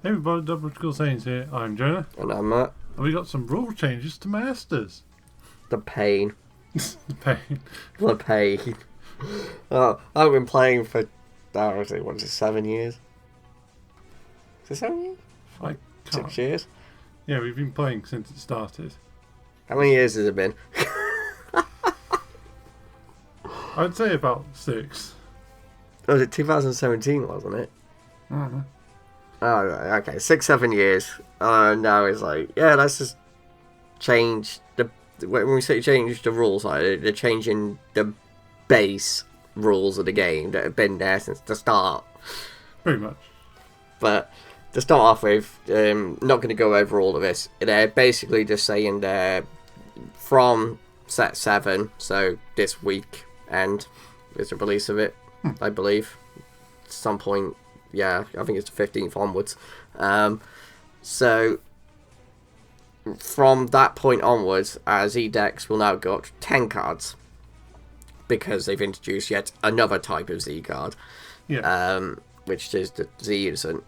Hey everybody, Britical Saiyans here. I'm Jonah. And I'm Matt. And we got some rule changes to Masters. The pain. The pain. The pain. Oh, I've been playing for, what is it, 7 years? Is it 7 years? I 6 years? Yeah, we've been playing since it started. How many years has it been? I'd say about 6. Oh, was it 2017, wasn't it? Mm-hmm. Oh, right, okay, 6, 7 years. Now it's like, yeah, let's just change the. When we say change the rules, like, they're changing the base rules of the game that have been there since the start. Pretty much. But to start off with, not going to go over all of this. They're basically just saying that from set 7, so this week, and is the release of it, I believe, at some point. Yeah, I think it's the 15th onwards. So from that point onwards, Z-decks will now go up to 10 cards because they've introduced yet another type of Z card, which is the Z Innocent.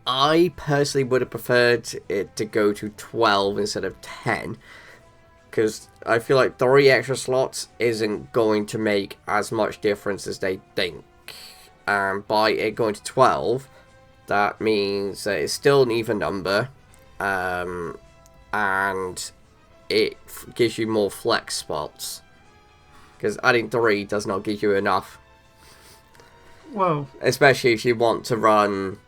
I personally would have preferred it to go to 12 instead of 10, because I feel like 3 extra slots isn't going to make as much difference as they think. By it going to 12, that means that it's still an even number, and it gives you more flex spots, because adding 3 does not give you enough. Well, especially if you want to run,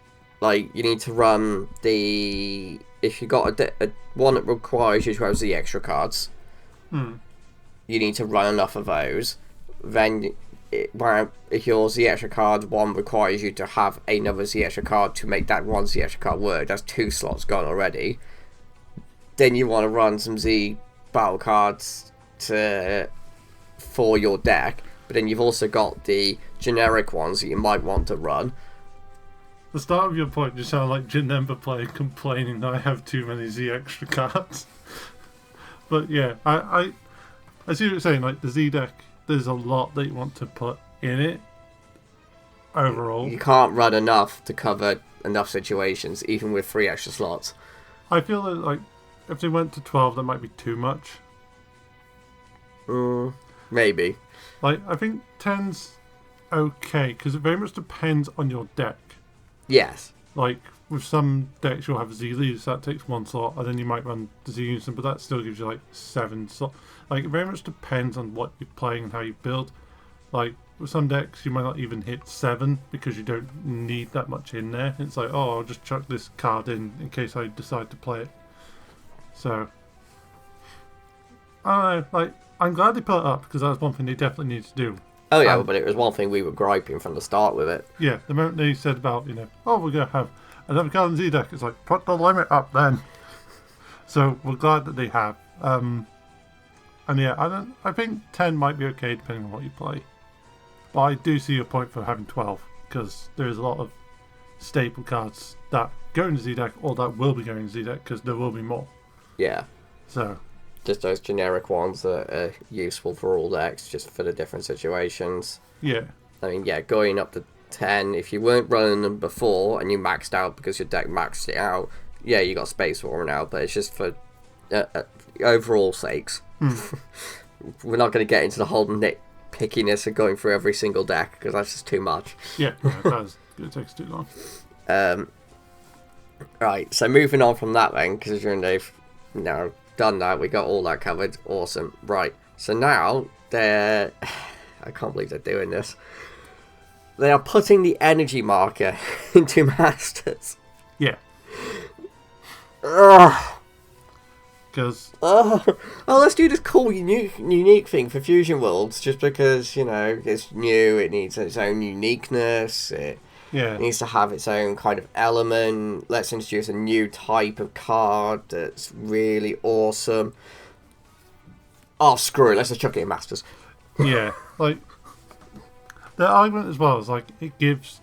like, you need to run the, if you got a one that requires you to have Z extra cards, you need to run enough of those. Then if your Z extra card one requires you to have another Z extra card to make that one Z extra card work, that's 2 slots gone already. Then you want to run some Z battle cards for your deck, but then you've also got the generic ones that you might want to run. The start of your point just sounded like Janemba player complaining that I have too many Z extra cards. But yeah, I see what you're saying. Like, the Z deck, there's a lot that you want to put in it overall. You can't run enough to cover enough situations, even with 3 extra slots. I feel that, like, if they went to 12, that might be too much. Maybe. Like, I think 10's okay, because it very much depends on your deck. Yes. Like, with some decks you'll have Z leaves, that takes 1 slot, and then you might run the Z Unison, but that still gives you like 7 slots. Like, it very much depends on what you're playing and how you build. Like, with some decks you might not even hit 7 because you don't need that much in there. It's like, oh, I'll just chuck this card in case I decide to play it. So, I don't know, like, I'm glad they put it up, because that's one thing they definitely need to do. Oh yeah, but it was one thing we were griping from the start with it. Yeah, the moment they said about, oh, we're going to have another card in Z deck, it's like, put the limit up then. So we're glad that they have. And yeah, I think 10 might be okay depending on what you play. But I do see your point for having 12, because there's a lot of staple cards that go into Z deck, or that will be going into Z deck, because there will be more. Yeah. So, just those generic ones that are useful for all decks, just for the different situations. Yeah. I mean, yeah, going up to 10, if you weren't running them before and you maxed out because your deck maxed it out, yeah, you got space for them now, but it's just for overall sakes. We're not going to get into the whole nitpickiness of going through every single deck, because that's just too much. Yeah, it takes too long. Right, so moving on from that then, because they've done that, we got all that covered. Awesome. Right, so now I can't believe they're doing this. They are putting the energy marker into Masters. Yeah. Because let's do this cool unique thing for Fusion Worlds, just because, it's new, it needs its own uniqueness, it needs to have its own kind of element. Let's introduce a new type of card that's really awesome. Oh, screw it, let's just chuck it in Masters. Yeah, like, the argument as well is, like, it gives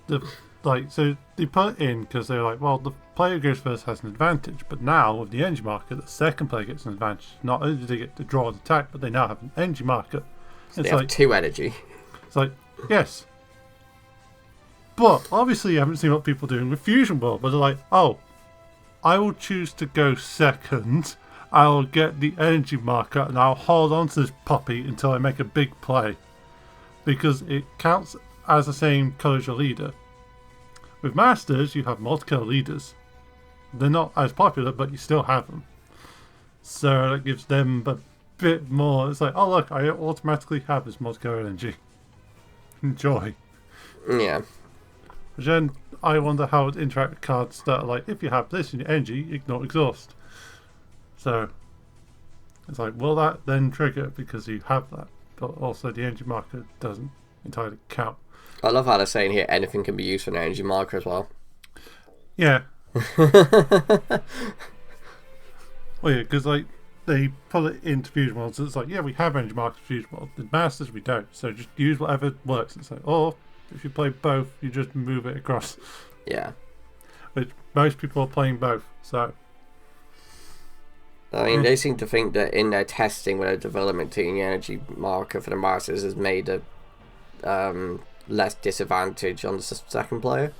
so they put it in because they're like, well, the player who goes first has an advantage, but now with the energy marker, the second player gets an advantage. Not only do they get to draw an attack, but they now have an energy marker. So they have 2 energy. It's like, yes, But obviously you haven't seen what people are doing with Fusion World, but they're like, oh, I will choose to go second. I'll get the energy marker and I'll hold on to this puppy until I make a big play. Because it counts as the same colour as your leader. With Masters, you have multicolour leaders. They're not as popular, but you still have them. So that gives them a bit more. It's like, oh look, I automatically have this multicolour energy. Enjoy. Yeah. But then I wonder how it interact with cards that are like, if you have this in your energy, ignore exhaust. So it's like, will that then trigger because you have that? But also the energy marker doesn't entirely count. I love how they're saying here anything can be used for an energy marker as well. Yeah. Well, yeah, because like they put it into Fusion World, so it's like, yeah, we have energy markers for Fusion World. The Masters we don't, so just use whatever works. It's like, or if you play both, you just move it across. Yeah. Which most people are playing both, so. I mean, they seem to think that in their testing with their development team, the energy marker for the Masters has made a less disadvantage on the second player.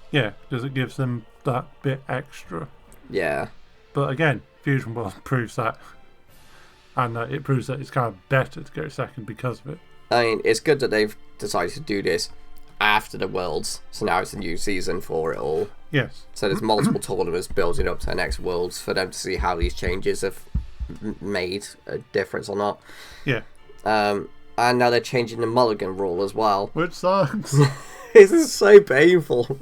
Yeah, because it gives them that bit extra. Yeah. But again, Fusion World proves that. And it proves that it's kind of better to go second because of it. I mean, it's good that they've decided to do this after the Worlds. So now it's a new season for it all. Yes. So there's multiple tournaments building up to the next Worlds for them to see how these changes have made a difference or not. Yeah. And now they're changing the mulligan rule as well. Which sucks. This is so painful.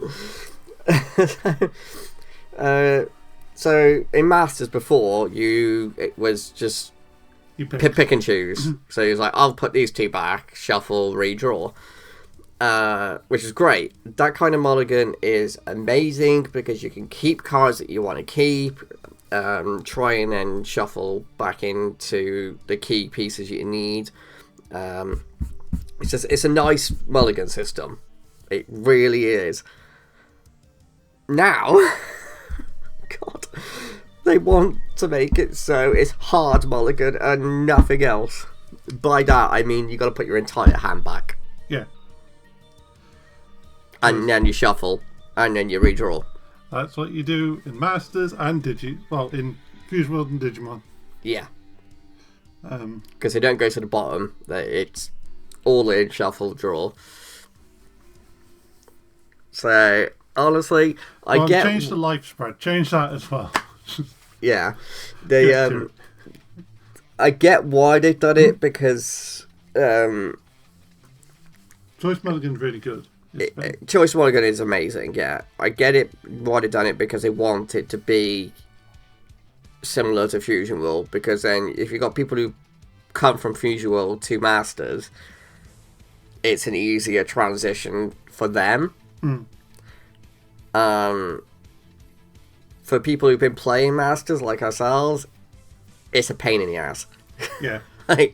So in Masters before, it was just You pick and choose. So he was like, I'll put these two back, shuffle, redraw. Which is great. That kind of mulligan is amazing because you can keep cards that you want to keep, try and then shuffle back into the key pieces you need. It's a nice mulligan system. It really is. Now, God, they want to make it so it's hard mulligan and nothing else. By that I mean you got to put your entire hand back. Yeah. And then you shuffle, and then you redraw. That's what you do in Masters and in Fusion World and Digimon. Yeah. Because they don't go to the bottom. It's all in, shuffle, draw. So, honestly, I get... Change the life spread. Change that as well. Yeah. I get why they've done it, because... Choice Mulligan's really good. Choice Mulligan is amazing, yeah. I get it why they've done it, because they want it to be similar to Fusion World, because then if you've got people who come from Fusion World to Masters, it's an easier transition for them. For people who've been playing Masters like ourselves, it's a pain in the ass. Yeah. I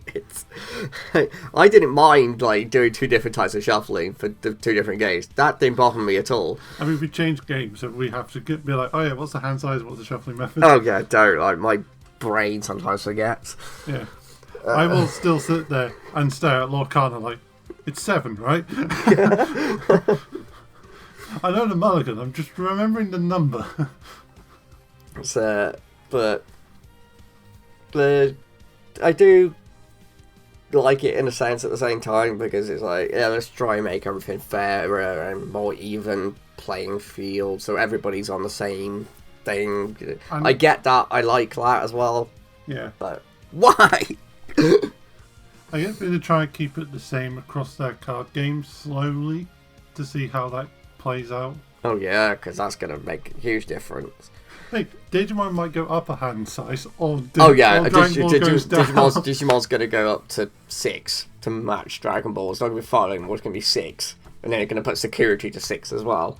didn't mind doing two different types of shuffling for the two different games. That didn't bother me at all. I mean, we change games, so we have to be like, oh yeah, what's the hand size? What's the shuffling method? Oh yeah, don't. My brain sometimes forgets. Yeah. I will still sit there and stare at Lorcana like, it's 7, right? I know the mulligan, I'm just remembering the number. But I do like it in a sense at the same time, because it's like, yeah, let's try and make everything fairer and more even playing field, so everybody's on the same thing. I get that, I like that as well. Yeah. But why? I guess we're going to try and keep it the same across their card games slowly to see how that plays out. Oh yeah, because that's going to make a huge difference. Hey, Digimon might go up a hand size, or Digimon's going to go up to 6 to match Dragon Ball. It's not going to be 5 anymore, it's going to be 6. And then they're going to put security to 6 as well.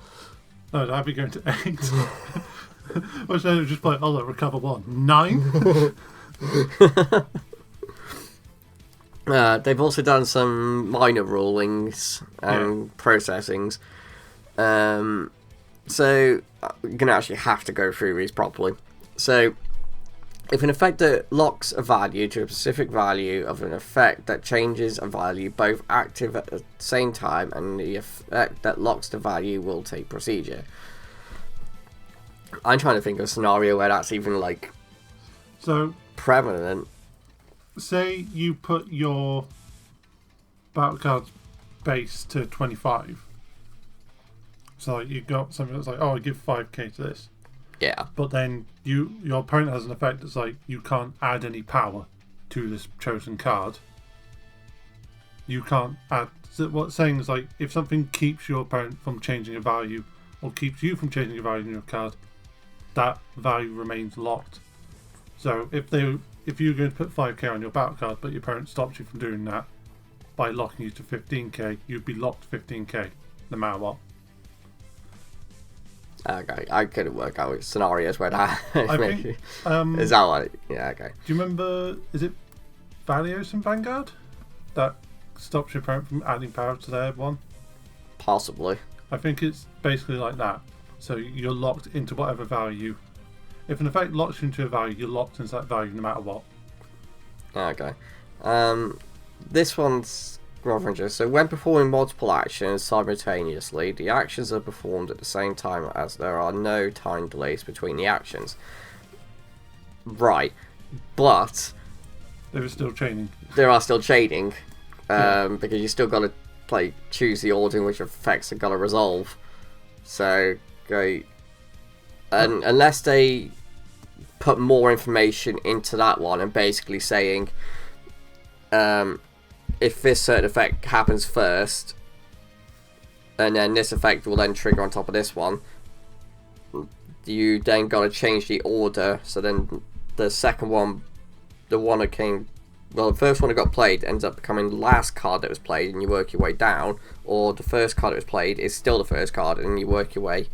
No, that'd be going to 8. Which then it would just play, oh look, recover 1. 9? They've also done some minor rulings and processings. So, you're going to actually have to go through these properly. So, If an effect that locks a value to a specific value of an effect that changes a value both active at the same time, and the effect that locks the value will take procedure. I'm trying to think of a scenario where that's even like prevalent. Say you put your battle card's base to 25. So like, you got something that's like, oh, I give 5k to this. Yeah. But then your opponent has an effect that's like, you can't add any power to this chosen card. You can't add... So what's saying is like, if something keeps your opponent from changing a value, or keeps you from changing a value in your card, that value remains locked. So if you're going to put 5k on your battle card, but your opponent stops you from doing that by locking you to 15k, you'd be locked 15k, no matter what. Okay, I couldn't work out scenarios where that I think, is that like, yeah, okay. Do you remember, is it Valios and Vanguard that stops your opponent from adding power to their one? Possibly. I think it's basically like that. So you're locked into whatever value. If an effect locks you into a value, you're locked into that value no matter what. Okay. This one's rather interesting. So when performing multiple actions simultaneously, the actions are performed at the same time as there are no time delays between the actions. Right. But there is still chaining. There are still chaining. Because you still got to choose the order in which effects are going to resolve. So go... And unless they put more information into that one and basically saying if this certain effect happens first and then this effect will then trigger on top of this one, you then got to change the order. So then the second one, the one that came, well, the first one that got played ends up becoming the last card that was played and you work your way down, or the first card that was played is still the first card and you work your way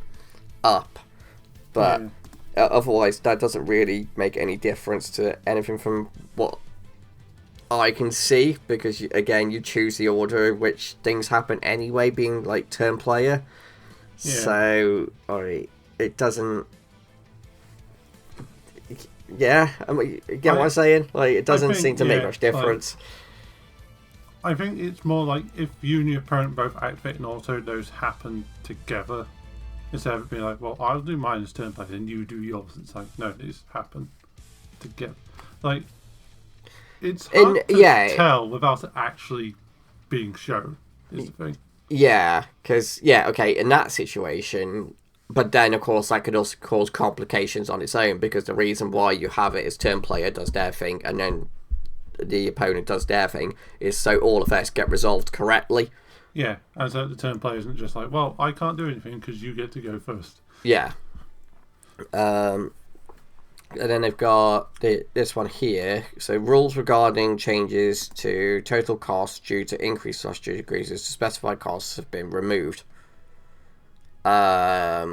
up. But otherwise, that doesn't really make any difference to anything from what I can see, because you choose the order in which things happen anyway, being like turn player. Yeah. So, it doesn't. Yeah, you get what I'm saying? Like, it doesn't seem to make much difference. I think it's more like if you and your opponent both activate an auto, those happen together. Instead of it being like, well, I'll do mine as turn play and you do yours. It's like, no, these happen together. Like, it's hard to tell without it actually being shown, is the thing. Yeah, because, in that situation, but then, of course, that could also cause complications on its own, because the reason why you have it is turn player does their thing, and then the opponent does their thing, is so all effects get resolved correctly. Yeah, as the turn player isn't just like, well, I can't do anything because you get to go first. Yeah. And then they've got this one here. So rules regarding changes to total cost due to increased or decreases to specified costs have been removed. I'd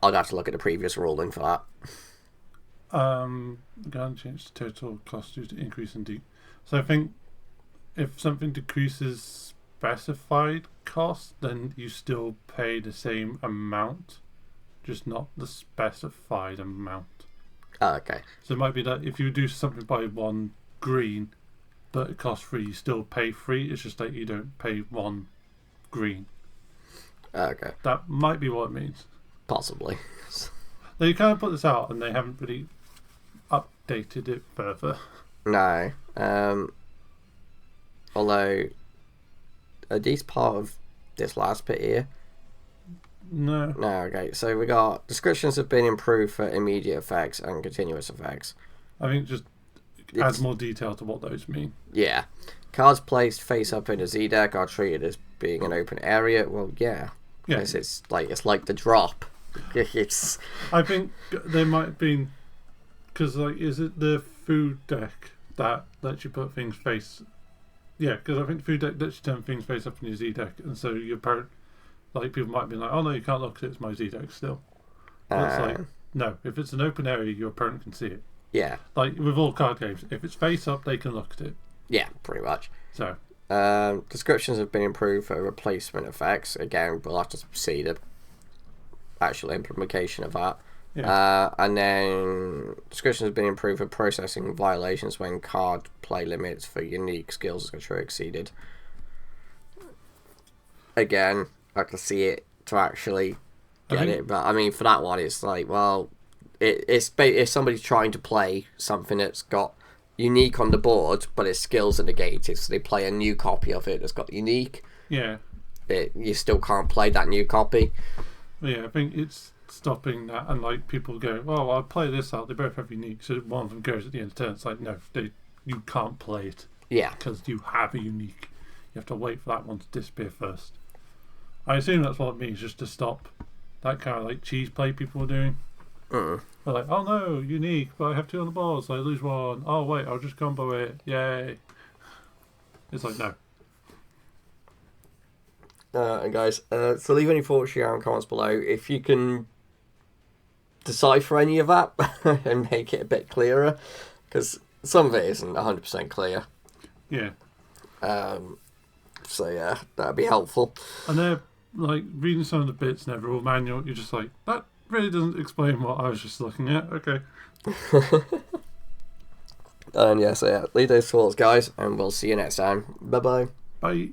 have to look at the previous ruling for that. Regarding change to total cost due to increase and So I think if something decreases specified cost, then you still pay the same amount, just not the specified amount. Oh, okay. So it might be that if you do something by 1 green, but it costs 3, you still pay 3. It's just that you don't pay 1 green. Okay. That might be what it means. Possibly. They kind of put this out and they haven't really updated it further. No. Although, are these part of this last bit here? No. No, okay. So we got descriptions have been improved for immediate effects and continuous effects. I think just adds more detail to what those mean. Yeah. Cards placed face up in a Z deck are treated as being an open area. Well, yeah. Because it's like the drop. It's. I think there might have been, because is it the food deck that lets you put things face? Yeah, because I think the food deck lets you turn things face up in your Z deck, and so your opponent, people might be like, oh no, you can't look at it, it's my Z deck still. But it's no, if it's an open area, your opponent can see it. Yeah. Like with all card games, if it's face up, they can look at it. Yeah, pretty much. So. Descriptions have been improved for replacement effects. Again, we'll have to see the actual implementation of that. And then description has been improved for processing violations when card play limits for unique skills etc. exceeded. Again, I can see it to actually get it, but I mean for that one, it's like, well, it's if somebody's trying to play something that's got unique on the board, but its skills are negated, so they play a new copy of it that's got unique. Yeah. You still can't play that new copy. Yeah, I think it's stopping that, and like people go, "Oh, I'll play this out. They both have unique." So one of them goes at the end of the turn. It's like, no, you can't play it. Yeah, because you have a unique. You have to wait for that one to disappear first. I assume that's what it means, just to stop that kind of like cheese play people are doing. They're like, "Oh no, unique, but I have 2 on the board, so I lose 1. Oh wait, I'll just combo it. Yay!" It's like, no. And guys, so leave any thoughts you have in comments below. If you can decipher any of that and make it a bit clearer, because some of it isn't 100% clear. Yeah. So yeah, that'd be helpful. And they're like reading some of the bits in their rule manual. You're just like, that really doesn't explain what I was just looking at. Okay. And yeah, so yeah, leave those thoughts, guys, and we'll see you next time. Bye-bye. Bye.